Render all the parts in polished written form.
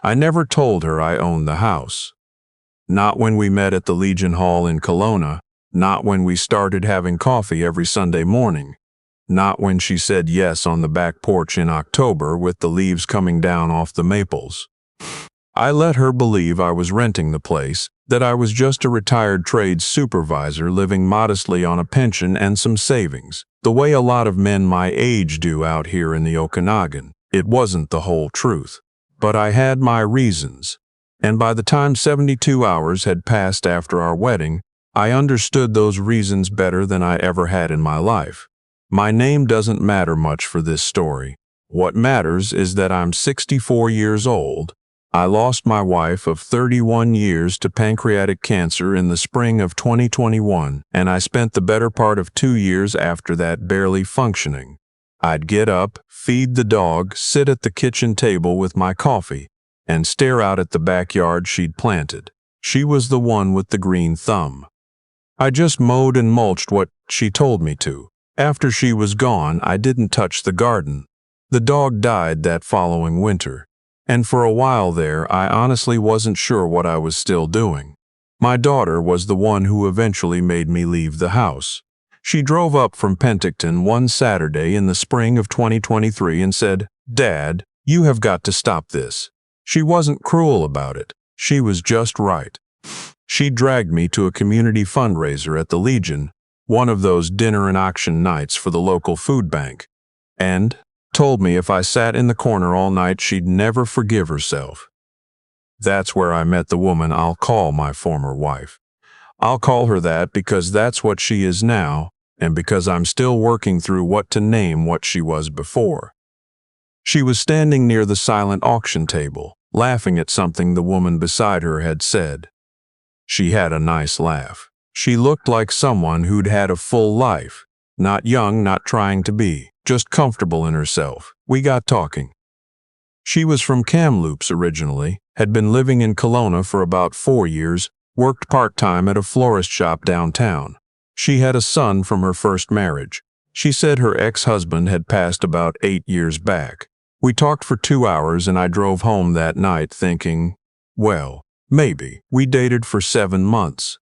I never told her I owned the house. Not when we met at the Legion Hall in Kelowna, not when we started having coffee every Sunday morning, not when she said yes on the back porch in October with the leaves coming down off the maples. I let her believe I was renting the place, that I was just a retired trades supervisor living modestly on a pension and some savings, the way a lot of men my age do out here in the Okanagan. It wasn't the whole truth. But I had my reasons, and by the time 72 hours had passed after our wedding, I understood those reasons better than I ever had in my life. My name doesn't matter much for this story. What matters is that I'm 64 years old. I lost my wife of 31 years to pancreatic cancer in the spring of 2021, and I spent the better part of 2 years after that barely functioning. I'd get up, feed the dog, sit at the kitchen table with my coffee, and stare out at the backyard she'd planted. She was the one with the green thumb. I just mowed and mulched what she told me to. After she was gone, I didn't touch the garden. The dog died that following winter, and for a while there, I honestly wasn't sure what I was still doing. My daughter was the one who eventually made me leave the house. She drove up from Penticton one Saturday in the spring of 2023 and said, "Dad, you have got to stop this." She wasn't cruel about it. She was just right. She dragged me to a community fundraiser at the Legion, one of those dinner and auction nights for the local food bank, and told me if I sat in the corner all night she'd never forgive herself. That's where I met the woman I'll call my former wife. I'll call her that because that's what she is now, and because I'm still working through what to name what she was before. She was standing near the silent auction table, laughing at something the woman beside her had said. She had a nice laugh. She looked like someone who'd had a full life, not young, not trying to be, just comfortable in herself. We got talking. She was from Kamloops originally, had been living in Kelowna for about 4 years, worked part-time at a florist shop downtown. She had a son from her first marriage. She said her ex-husband had passed about 8 years back. We talked for 2 hours and I drove home that night thinking, well, maybe. We dated for 7 months.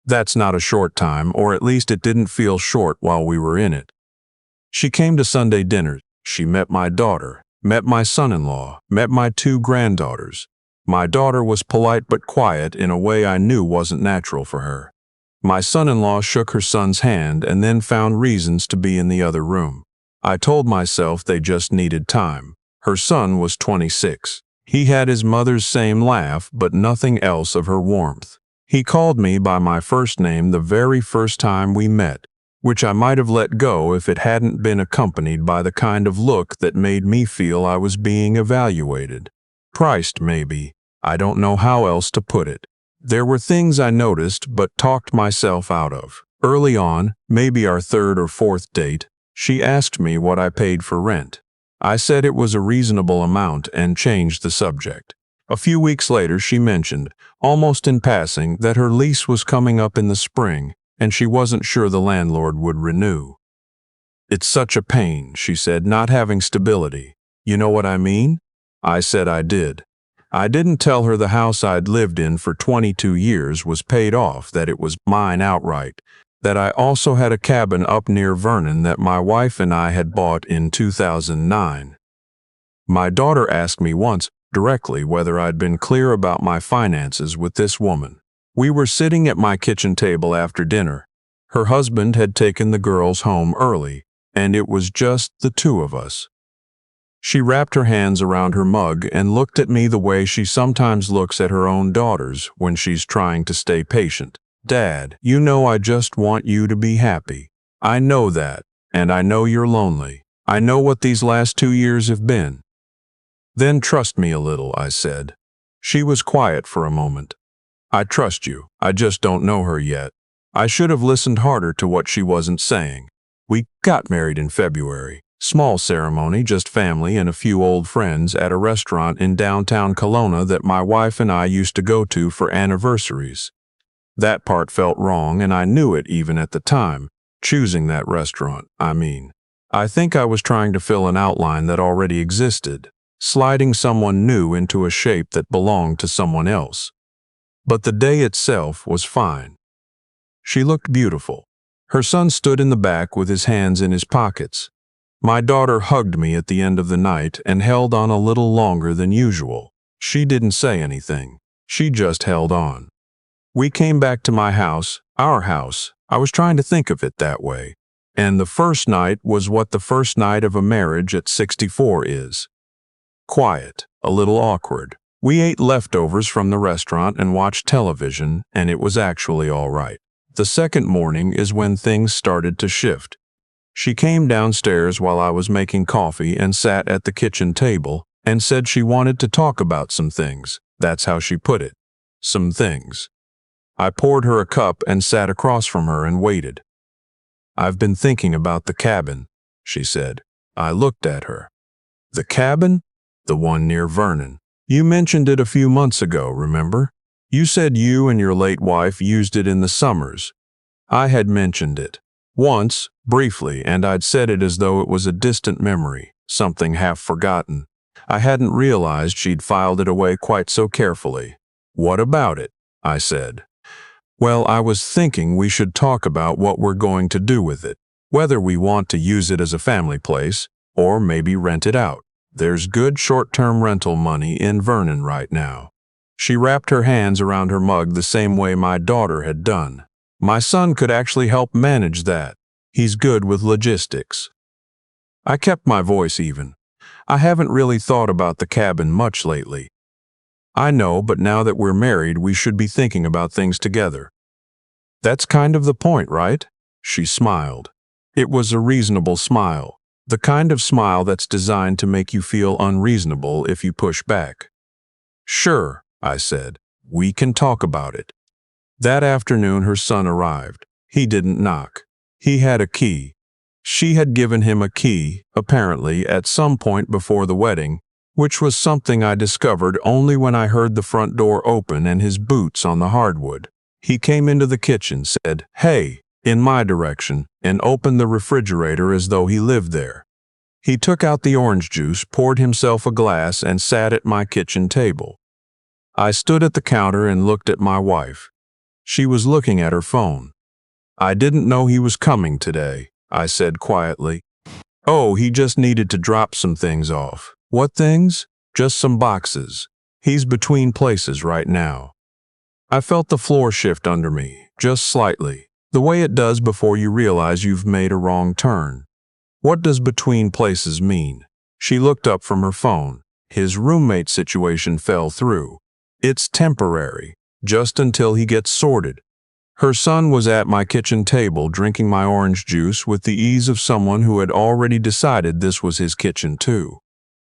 That's not a short time, or at least it didn't feel short while we were in it. She came to Sunday dinners. She met my daughter, met my son-in-law, met my 2 granddaughters. My daughter was polite but quiet in a way I knew wasn't natural for her. My son-in-law shook her son's hand and then found reasons to be in the other room. I told myself they just needed time. Her son was 26. He had his mother's same laugh, but nothing else of her warmth. He called me by my first name the very first time we met, which I might have let go if it hadn't been accompanied by the kind of look that made me feel I was being evaluated. Priced, maybe. I don't know how else to put it. There were things I noticed but talked myself out of. Early on, maybe our 3rd or 4th date, she asked me what I paid for rent. I said it was a reasonable amount and changed the subject. A few weeks later, she mentioned, almost in passing, that her lease was coming up in the spring and she wasn't sure the landlord would renew. "It's such a pain," she said, "not having stability. You know what I mean?" I said I did. I didn't tell her the house I'd lived in for 22 years was paid off, that it was mine outright, that I also had a cabin up near Vernon that my wife and I had bought in 2009. My daughter asked me once, directly, whether I'd been clear about my finances with this woman. We were sitting at my kitchen table after dinner. Her husband had taken the girls home early, and it was just the 2 of us. She wrapped her hands around her mug and looked at me the way she sometimes looks at her own daughters when she's trying to stay patient. "Dad, you know I just want you to be happy. I know that, and I know you're lonely. I know what these last 2 years have been." "Then trust me a little," I said. She was quiet for a moment. "I trust you. I just don't know her yet." I should have listened harder to what she wasn't saying. We got married in February. Small ceremony, just family and a few old friends at a restaurant in downtown Kelowna that my wife and I used to go to for anniversaries. That part felt wrong, and I knew it even at the time. Choosing that restaurant, I mean. I think I was trying to fill an outline that already existed. sliding someone new into a shape that belonged to someone else. But the day itself was fine. She looked beautiful. Her son stood in the back with his hands in his pockets. My daughter hugged me at the end of the night and held on a little longer than usual. She didn't say anything. She just held on. We came back to my house, our house. I was trying to think of it that way. And the first night was what the first night of a marriage at 64 is. Quiet, a little awkward. We ate leftovers from the restaurant and watched television, and it was actually all right. The second morning is when things started to shift. She came downstairs while I was making coffee and sat at the kitchen table and said she wanted to talk about some things. That's how she put it. Some things. I poured her a cup and sat across from her and waited. "I've been thinking about the cabin," she said. I looked at her. "The cabin?" "The one near Vernon. You mentioned it a few months ago, remember? You said you and your late wife used it in the summers." I had mentioned it. Once, briefly, and I'd said it as though it was a distant memory, something half forgotten. I hadn't realized she'd filed it away quite so carefully. "What about it?" I said. "Well, I was thinking we should talk about what we're going to do with it, whether we want to use it as a family place, or maybe rent it out. There's good short-term rental money in Vernon right now." She wrapped her hands around her mug the same way my daughter had done. "My son could actually help manage that. He's good with logistics." I kept my voice even. "I haven't really thought about the cabin much lately." "I know, but now that we're married, we should be thinking about things together." "That's kind of the point, right?" She smiled. It was a reasonable smile. The kind of smile that's designed to make you feel unreasonable if you push back. "Sure," I said. "We can talk about it." That afternoon her son arrived. He didn't knock. He had a key. She had given him a key, apparently, at some point before the wedding, which was something I discovered only when I heard the front door open and his boots on the hardwood. He came into the kitchen, said, "Hey," in my direction, and opened the refrigerator as though he lived there. He took out the orange juice, poured himself a glass, and sat at my kitchen table. I stood at the counter and looked at my wife. She was looking at her phone. "I didn't know he was coming today," I said quietly. "Oh, he just needed to drop some things off." "What things?" "Just some boxes. He's between places right now." I felt the floor shift under me, just slightly, the way it does before you realize you've made a wrong turn. "What does between places mean?" She looked up from her phone. "His roommate situation fell through. It's temporary, just until he gets sorted." Her son was at my kitchen table drinking my orange juice with the ease of someone who had already decided this was his kitchen too.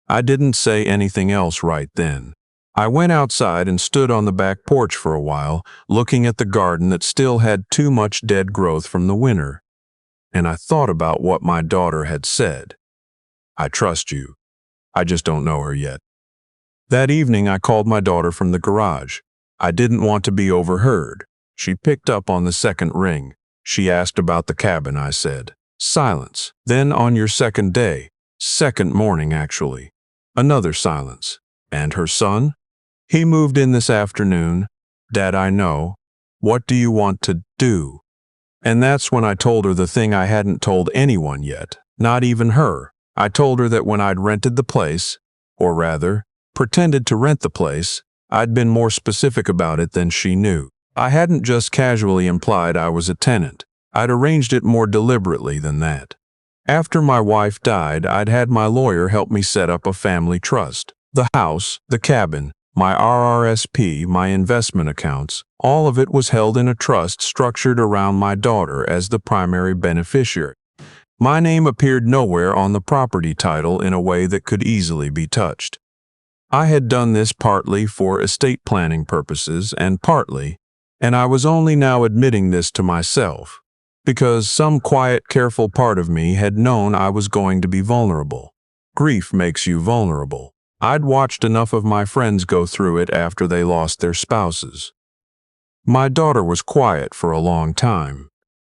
I didn't say anything else right then. I went outside and stood on the back porch for a while, looking at the garden that still had too much dead growth from the winter. And I thought about what my daughter had said. "I trust you. I just don't know her yet." That evening I called my daughter from the garage. I didn't want to be overheard. She picked up on the second ring. She asked about the cabin, I said. Silence. Then on your second day, second morning actually, another silence. "And her son?" "He moved in this afternoon." "Dad, I know. What do you want to do?" And that's when I told her the thing I hadn't told anyone yet, not even her. I told her that when I'd rented the place, or rather, pretended to rent the place, I'd been more specific about it than she knew. I hadn't just casually implied I was a tenant. I'd arranged it more deliberately than that. After my wife died, I'd had my lawyer help me set up a family trust. The house, the cabin, my RRSP, my investment accounts, all of it was held in a trust structured around my daughter as the primary beneficiary. My name appeared nowhere on the property title in a way that could easily be touched. I had done this partly for estate planning purposes and partly, and I was only now admitting this to myself, because some quiet, careful part of me had known I was going to be vulnerable. Grief makes you vulnerable. I'd watched enough of my friends go through it after they lost their spouses. My daughter was quiet for a long time.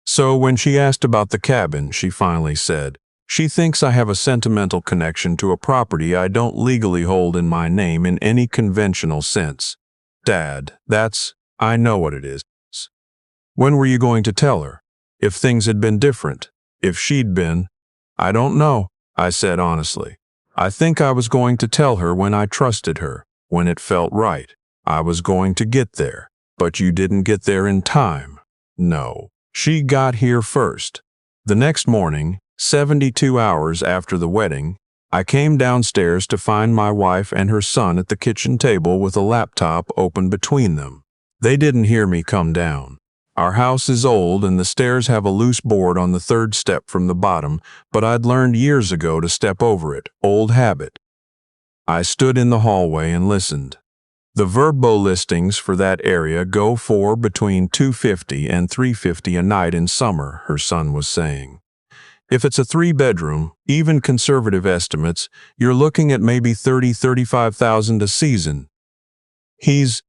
So when she asked about the cabin, she finally said, She thinks I have a sentimental connection to a property I don't legally hold in my name in any conventional sense. Dad, I know what it is. When were you going to tell her? If things had been different? If she'd been? I don't know, I said honestly. I think I was going to tell her when I trusted her, when it felt right. I was going to get there, but you didn't get there in time. No, she got here first. The next morning, 72 hours after the wedding, I came downstairs to find my wife and her son at the kitchen table with a laptop open between them. They didn't hear me come down. Our house is old and the stairs have a loose board on the third step from the bottom, but I'd learned years ago to step over it, old habit. I stood in the hallway and listened. The Verbo listings for that area go for between $250 and $350 a night in summer, her son was saying. If it's a 3-bedroom, even conservative estimates, you're looking at maybe $30,000–$35,000 a season. He's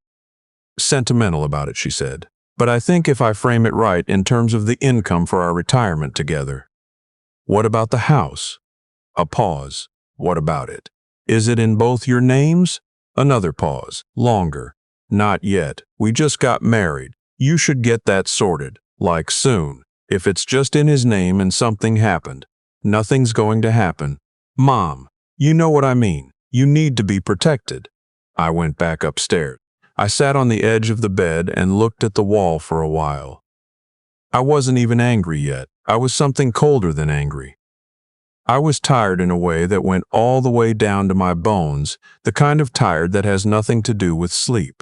sentimental about it, she said. But I think if I frame it right in terms of the income for our retirement together. What about the house? A pause. What about it? Is it in both your names? Another pause. Longer. Not yet. We just got married. You should get that sorted. Like soon. If it's just in his name and something happened, nothing's going to happen. Mom, you know what I mean. You need to be protected. I went back upstairs. I sat on the edge of the bed and looked at the wall for a while. I wasn't even angry yet. I was something colder than angry. I was tired in a way that went all the way down to my bones, the kind of tired that has nothing to do with sleep.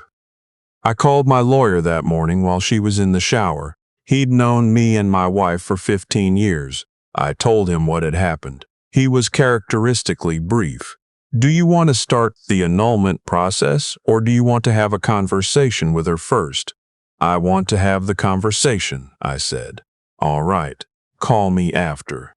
I called my lawyer that morning while she was in the shower. He'd known me and my wife for 15 years. I told him what had happened. He was characteristically brief. Do you want to start the annulment process, or do you want to have a conversation with her first? I want to have the conversation, I said. All right, call me after.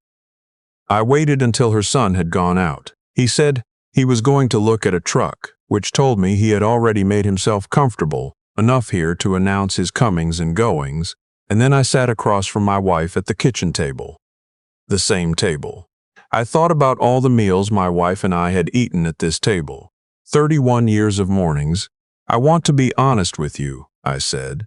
I waited until her son had gone out. He said he was going to look at a truck, which told me he had already made himself comfortable enough here to announce his comings and goings, and then I sat across from my wife at the kitchen table. The same table. I thought about all the meals my wife and I had eaten at this table. 31 years of mornings. I want to be honest with you, I said.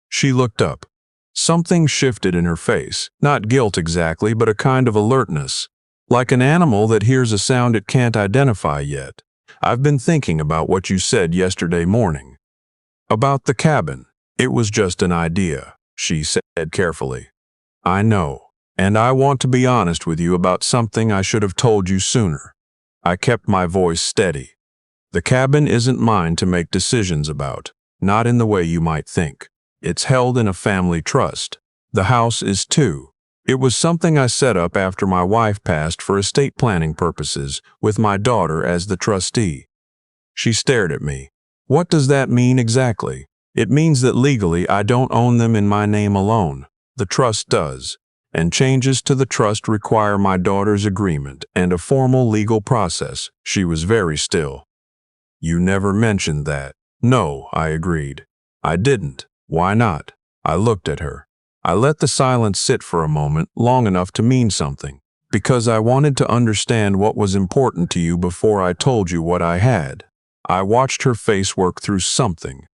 She looked up. Something shifted in her face, not guilt exactly, but a kind of alertness, like an animal that hears a sound it can't identify yet. I've been thinking about what you said yesterday morning. About the cabin. It was just an idea, she said carefully. I know. And I want to be honest with you about something I should have told you sooner. I kept my voice steady. The cabin isn't mine to make decisions about, not in the way you might think. It's held in a family trust. The house is too. It was something I set up after my wife passed for estate planning purposes, with my daughter as the trustee. She stared at me. What does that mean exactly? It means that legally I don't own them in my name alone. The trust does. And changes to the trust require my daughter's agreement and a formal legal process. She was very still. You never mentioned that. No, I agreed. I didn't. Why not? I looked at her. I let the silence sit for a moment, long enough to mean something, because I wanted to understand what was important to you before I told you what I had. I watched her face work through something.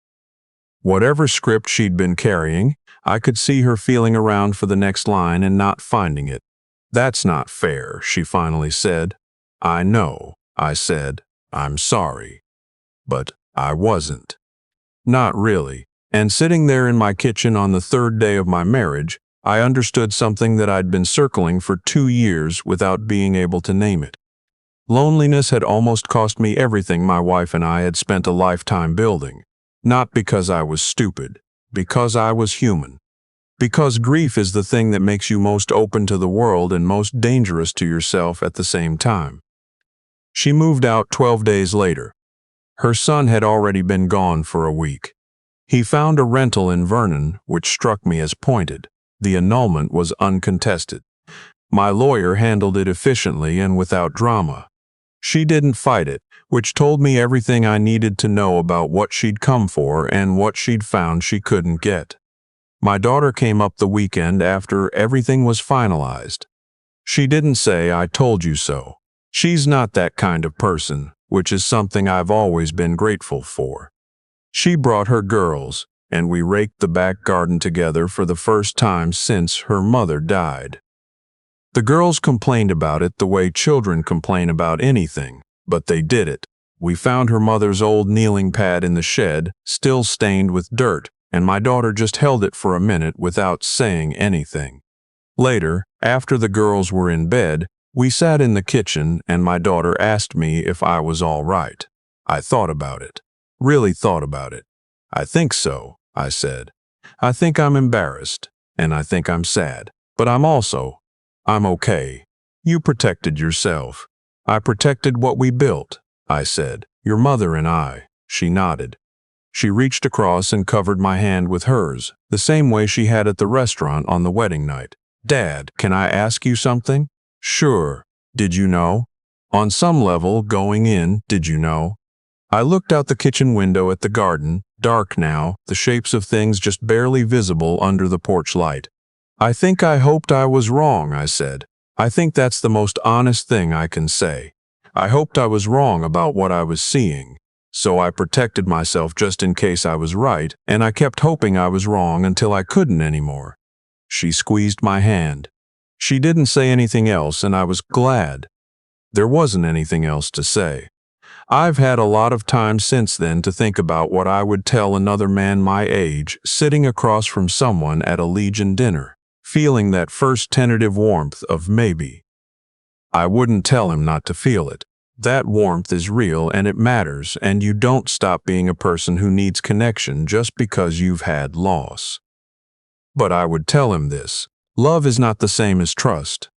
Whatever script she'd been carrying, I could see her feeling around for the next line and not finding it. That's not fair, she finally said. I know, I said. I'm sorry. But I wasn't. Not really. And sitting there in my kitchen on the third day of my marriage, I understood something that I'd been circling for 2 years without being able to name it. Loneliness had almost cost me everything my wife and I had spent a lifetime building. Not because I was stupid. Because I was human. Because grief is the thing that makes you most open to the world and most dangerous to yourself at the same time. She moved out 12 days later. Her son had already been gone for a week. He found a rental in Vernon, which struck me as pointed. The annulment was uncontested. My lawyer handled it efficiently and without drama. She didn't fight it, which told me everything I needed to know about what she'd come for and what she'd found she couldn't get. My daughter came up the weekend after everything was finalized. She didn't say, "I told you so." She's not that kind of person, which is something I've always been grateful for. She brought her girls, and we raked the back garden together for the first time since her mother died. The girls complained about it the way children complain about anything, but they did it. We found her mother's old kneeling pad in the shed, still stained with dirt, and my daughter just held it for a minute without saying anything. Later, after the girls were in bed, we sat in the kitchen and my daughter asked me if I was all right. I thought about it. Really thought about it. "I think so," I said. "I think I'm embarrassed, and I think I'm sad, but I'm okay. You protected yourself. I protected what we built," I said. "Your mother and I." She nodded. She reached across and covered my hand with hers, the same way she had at the restaurant on the wedding night. "Dad, can I ask you something?" "Sure. Did you know? On some level, going in, did you know?" I looked out the kitchen window at the garden, dark now, the shapes of things just barely visible under the porch light. I hoped I was wrong," I said. "I think that's the most honest thing I can say. I hoped I was wrong about what I was seeing. So I protected myself just in case I was right, and I kept hoping I was wrong until I couldn't anymore." She squeezed my hand. She didn't say anything else, and I was glad. There wasn't anything else to say. I've had a lot of time since then to think about what I would tell another man my age sitting across from someone at a Legion dinner, feeling that first tentative warmth of maybe. I wouldn't tell him not to feel it. That warmth is real and it matters, and you don't stop being a person who needs connection just because you've had loss. But I would tell him this: love is not the same as trust.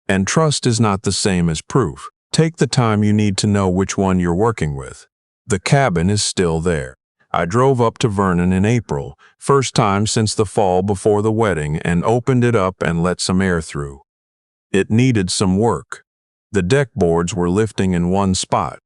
And trust is not the same as proof. Take the time you need to know which one you're working with. The cabin is still there. I drove up to Vernon in April, first time since the fall before the wedding, and opened it up and let some air through. It needed some work. The deck boards were lifting in one spot.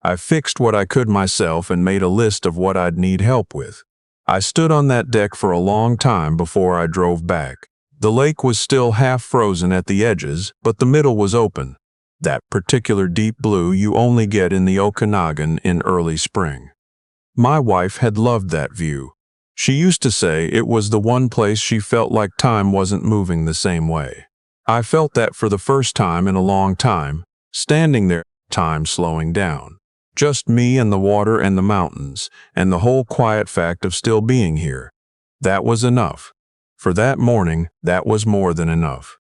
I fixed what I could myself and made a list of what I'd need help with. I stood on that deck for a long time before I drove back. The lake was still half frozen at the edges, but the middle was open. That particular deep blue you only get in the Okanagan in early spring. My wife had loved that view. She used to say it was the one place she felt like time wasn't moving the same way. I felt that for the first time in a long time, standing there, time slowing down. Just me and the water and the mountains, and the whole quiet fact of still being here. That was enough. For that morning, that was more than enough.